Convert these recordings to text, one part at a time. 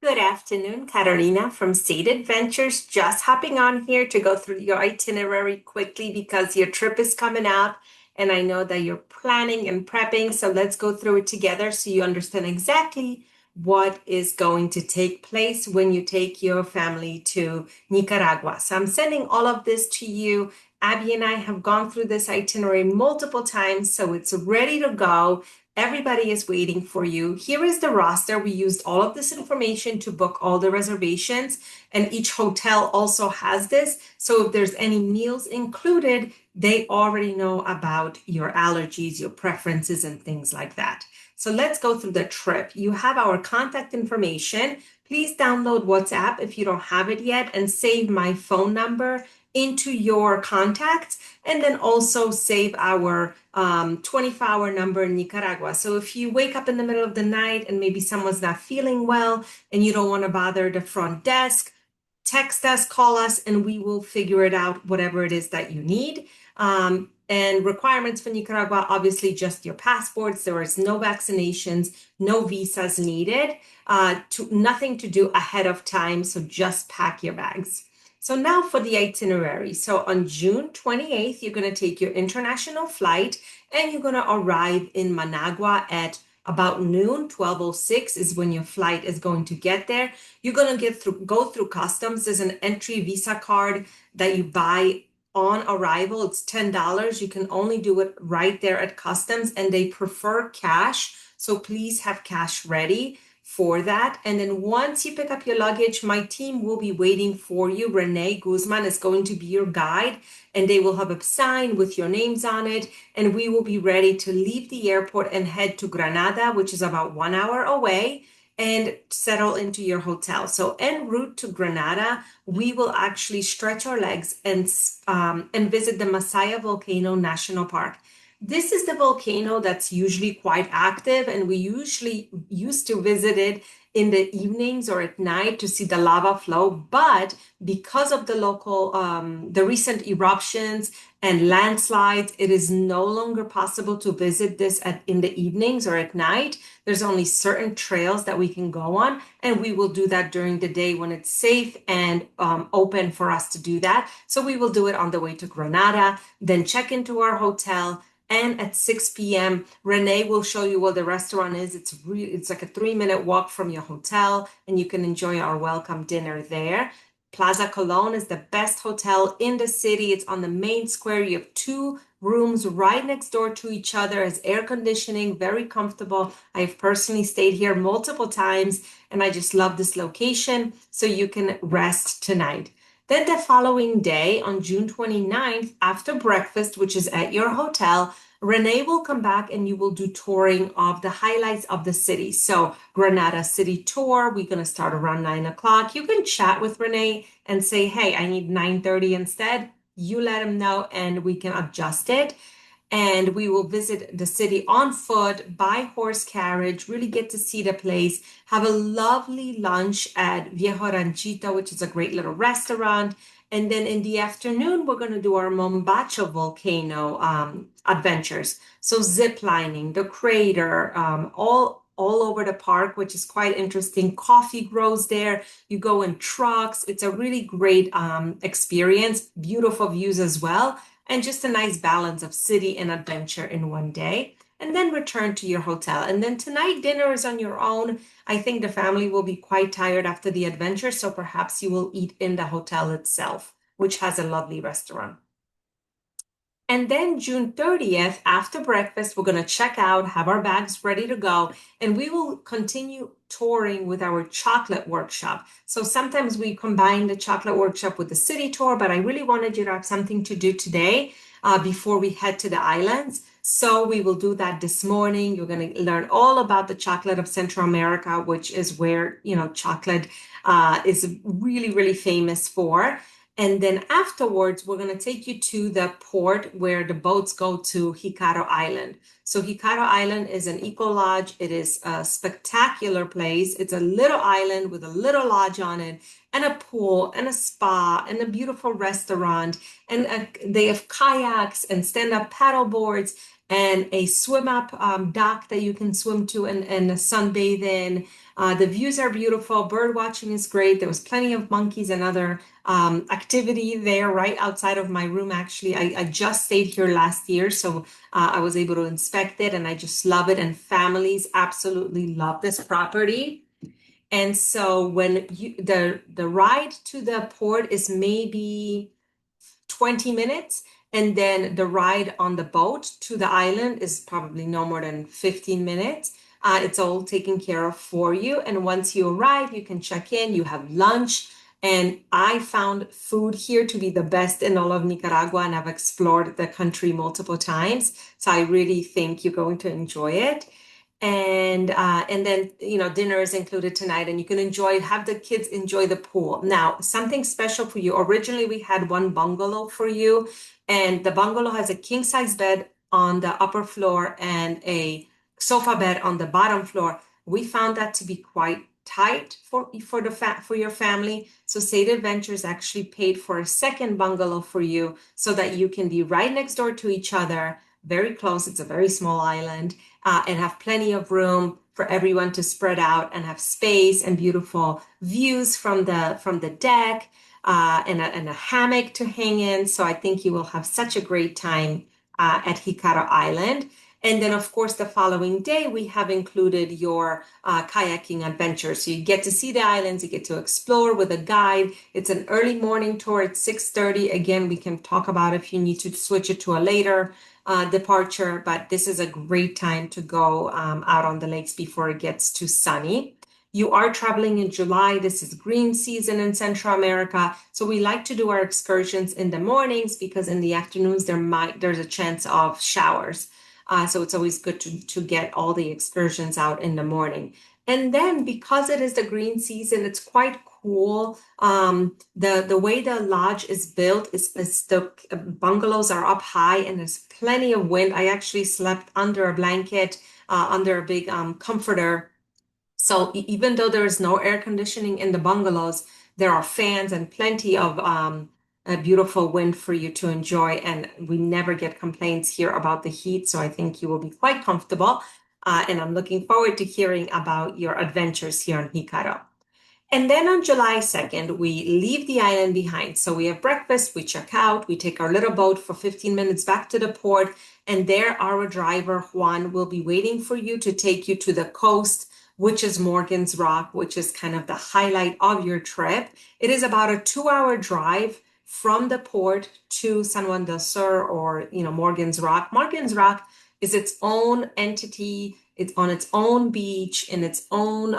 Good afternoon, Carolina from State Adventures. Just hopping on here to go through your itinerary quickly because your trip is coming up and I know that you're planning and prepping. So let's go through it together so you understand exactly what is going to take place when you take your family to Nicaragua. So I'm sending all of this to you. Abby and I have gone through this itinerary multiple times, so it's ready to go. Everybody is waiting for you. Here is the roster. We used all of this information to book all the reservations, and each hotel also has this. So if there's any meals included, they already know about your allergies, your preferences, and things like that. So let's go through the trip. You have our contact information. Please download WhatsApp if you don't have it yet and save my phone number into your contacts, and then also save our 24-hour number in Nicaragua. So if you wake up in the middle of the night and maybe someone's not feeling well and you don't want to bother the front desk, text us, call us, and we will figure it out, whatever it is that you need. And requirements for Nicaragua, obviously just your passports. There is no vaccinations, no visas needed, nothing to do ahead of time. So just pack your bags. So now for the itinerary. So on June 28th, you're going to take your international flight and you're going to arrive in Managua at about noon. 12:06 is when your flight is going to get there. You're going to go through customs. There's an entry visa card that you buy on arrival. It's $10. You can only do it right there at customs, and they prefer cash. So please have cash ready for that. And then once you pick up your luggage, my team will be waiting for you. Renee Guzman is going to be your guide, and they will have a sign with your names on it. And we will be ready to leave the airport and head to Granada, which is about 1 hour away, and settle into your hotel. So en route to Granada, we will actually stretch our legs and visit the Masaya Volcano National Park. This is the volcano that's usually quite active, and we usually used to visit it in the evenings or at night to see the lava flow. But because of the recent eruptions and landslides, it is no longer possible to visit this in the evenings or at night. There's only certain trails that we can go on, and we will do that during the day when it's safe and open for us to do that. So we will do it on the way to Granada, then check into our hotel. And at 6 p.m., Renee will show you where the restaurant is. It's like a 3-minute walk from your hotel, and you can enjoy our welcome dinner there. Plaza Colón is the best hotel in the city. It's on the main square. You have 2 rooms right next door to each other, has air conditioning, very comfortable. I've personally stayed here multiple times, and I just love this location. So you can rest tonight. Then the following day, on June 29th, after breakfast, which is at your hotel, Renee will come back and you will do touring of the highlights of the city. So Granada City Tour, we're going to start around 9 o'clock. You can chat with Renee and say, hey, I need 9:30 instead. You let him know and we can adjust it. And we will visit the city on foot, by horse carriage, really get to see the place, have a lovely lunch at Viejo Ranchito, which is a great little restaurant. And then in the afternoon, we're going to do our Mombacho volcano adventures. So zip lining, the crater, all over the park, which is quite interesting. Coffee grows there. You go in trucks. It's a really great experience, beautiful views as well, and just a nice balance of city and adventure in one day, and then return to your hotel. And then tonight, dinner is on your own. I think the family will be quite tired after the adventure, so perhaps you will eat in the hotel itself, which has a lovely restaurant. And then June 30th, after breakfast, we're going to check out, have our bags ready to go, and we will continue touring with our chocolate workshop. So sometimes we combine the chocolate workshop with the city tour, but I really wanted you to have something to do today before we head to the islands. So we will do that this morning. You're going to learn all about the chocolate of Central America, which is where, chocolate is really, really famous for. And then afterwards, we're going to take you to the port where the boats go to Hicaro Island. So Hicaro Island is an eco lodge. It is a spectacular place. It's a little island with a little lodge on it, and a pool and a spa and a beautiful restaurant. And they have kayaks and stand-up paddle boards. and a swim up dock that you can swim to and sunbathe in. The views are beautiful. Bird watching is great. There was plenty of monkeys and other activity there right outside of my room. Actually, I just stayed here last year, so I was able to inspect it, and I just love it. And families absolutely love this property. And so when the ride to the port is maybe 20 minutes. And then the ride on the boat to the island is probably no more than 15 minutes. It's all taken care of for you. And once you arrive, you can check in, you have lunch. And I found food here to be the best in all of Nicaragua, and I've explored the country multiple times. So I really think you're going to enjoy it. And then dinner is included tonight, and you can have the kids enjoy the pool. Now, something special for you. Originally, we had one bungalow for you, and the bungalow has a king size bed on the upper floor and a sofa bed on the bottom floor. We found that to be quite tight for your family. So State Adventures actually paid for a second bungalow for you so that you can be right next door to each other, very close. It's a very small island, and have plenty of room for everyone to spread out and have space and beautiful views from the deck, and a hammock to hang in. So I think you will have such a great time at Hikaro Island. And then, of course, the following day, we have included your kayaking adventure. So you get to see the islands, you get to explore with a guide. It's an early morning tour at 6:30. Again, we can talk about if you need to switch it to a later departure, but this is a great time to go out on the lakes before it gets too sunny. You are traveling in July. This is green season in Central America. So we like to do our excursions in the mornings because in the afternoons there's a chance of showers. So it's always good to get all the excursions out in the morning. And then because it is the green season, it's quite cool. The way the lodge is built is the bungalows are up high and there's plenty of wind. I actually slept under a blanket, under a big comforter. So even though there is no air conditioning in the bungalows, there are fans and plenty of a beautiful wind for you to enjoy. And we never get complaints here about the heat. So I think you will be quite comfortable. And I'm looking forward to hearing about your adventures here in Hikaro. And then on July 2nd, we leave the island behind. So we have breakfast, we check out, we take our little boat for 15 minutes back to the port. And there, our driver, Juan, will be waiting for you to take you to the coast, which is Morgan's Rock, which is kind of the highlight of your trip. It is about a 2-hour drive from the port to San Juan del Sur, or Morgan's Rock. Morgan's Rock is its own entity. It's on its own beach in its own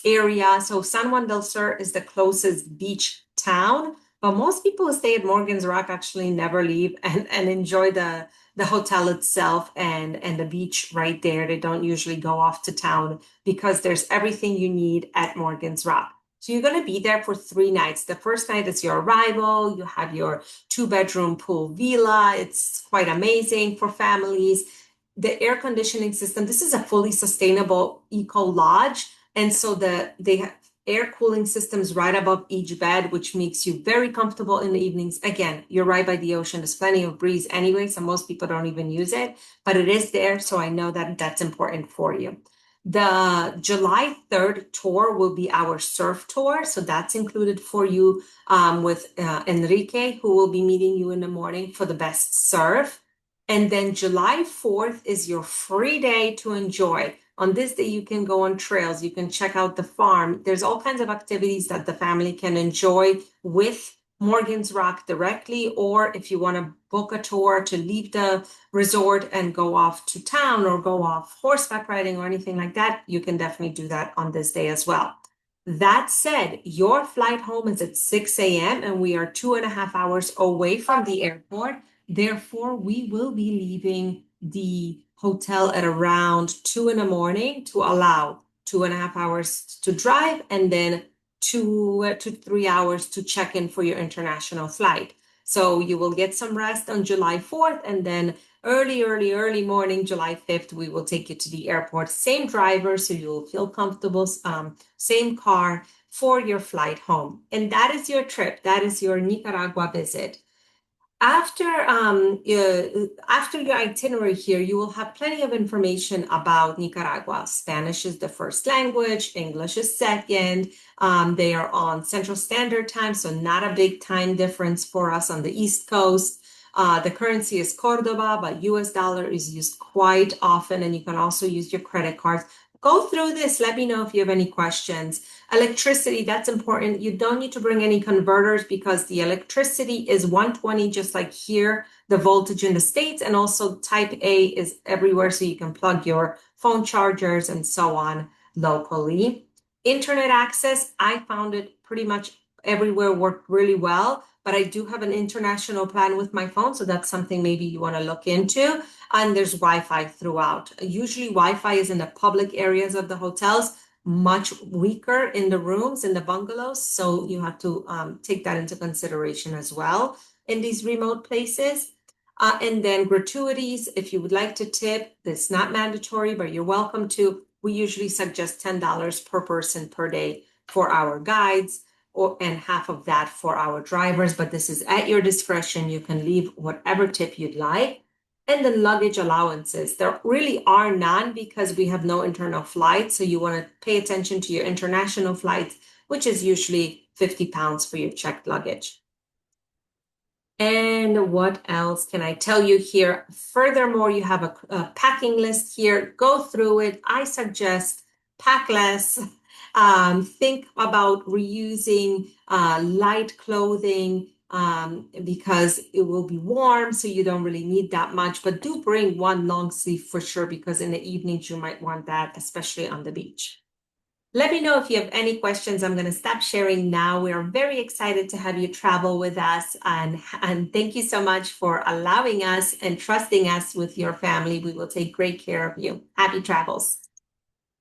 area. So San Juan del Sur is the closest beach town, but most people who stay at Morgan's Rock actually never leave and enjoy the hotel itself and the beach right there. They don't usually go off to town because there's everything you need at Morgan's Rock. So you're going to be there for 3 nights. The first night is your arrival. You have your 2-bedroom pool villa. It's quite amazing for families. The air conditioning system, this is a fully sustainable eco lodge. And so they have air cooling systems right above each bed, which makes you very comfortable in the evenings. Again, you're right by the ocean. There's plenty of breeze anyway, so most people don't even use it, but it is there. So I know that that's important for you. The July 3rd tour will be our surf tour. So that's included for you with Enrique, who will be meeting you in the morning for the best surf. And then July 4th is your free day to enjoy. On this day, you can go on trails, you can check out the farm. There's all kinds of activities that the family can enjoy with Morgan's Rock directly, or if you want to book a tour to leave the resort and go off to town or go off horseback riding or anything like that, you can definitely do that on this day as well. That said, your flight home is at 6 a.m. and we are 2.5 hours away from the airport. Therefore, we will be leaving the hotel at around 2 in the morning to allow 2.5 hours to drive and then 2 to 3 hours to check in for your international flight. So you will get some rest on July 4th, and then early morning, July 5th, we will take you to the airport. Same driver, so you'll feel comfortable, same car for your flight home. And that is your trip. That is your Nicaragua visit. After your itinerary here, you will have plenty of information about Nicaragua. Spanish is the first language, English is second. They are on Central Standard Time, so not a big time difference for us on the East Coast. The currency is Cordoba, but US dollar is used quite often, and you can also use your credit cards. Go through this. Let me know if you have any questions. Electricity, that's important. You don't need to bring any converters because the electricity is 120, just like here, the voltage in the States, and also type A is everywhere, so you can plug your phone chargers and so on locally. Internet access, I found it pretty much everywhere worked really well, but I do have an international plan with my phone, so that's something maybe you want to look into. And there's Wi-Fi throughout. Usually Wi-Fi is in the public areas of the hotels, much weaker in the rooms, in the bungalows. So you have to take that into consideration as well in these remote places. And then gratuities, if you would like to tip, it's not mandatory, but you're welcome to. We usually suggest $10 per person per day for our guides, and half of that for our drivers, but this is at your discretion. You can leave whatever tip you'd like. And the luggage allowances, there really are none because we have no internal flights. So you want to pay attention to your international flights, which is usually 50 pounds for your checked luggage. And what else can I tell you here? Furthermore, you have a packing list here. Go through it. I suggest pack less. Think about reusing light clothing because it will be warm, so you don't really need that much. But do bring one long sleeve for sure, because in the evenings you might want that, especially on the beach. Let me know if you have any questions. I'm going to stop sharing now. We are very excited to have you travel with us, and thank you so much for allowing us and trusting us with your family. We will take great care of you. Happy travels.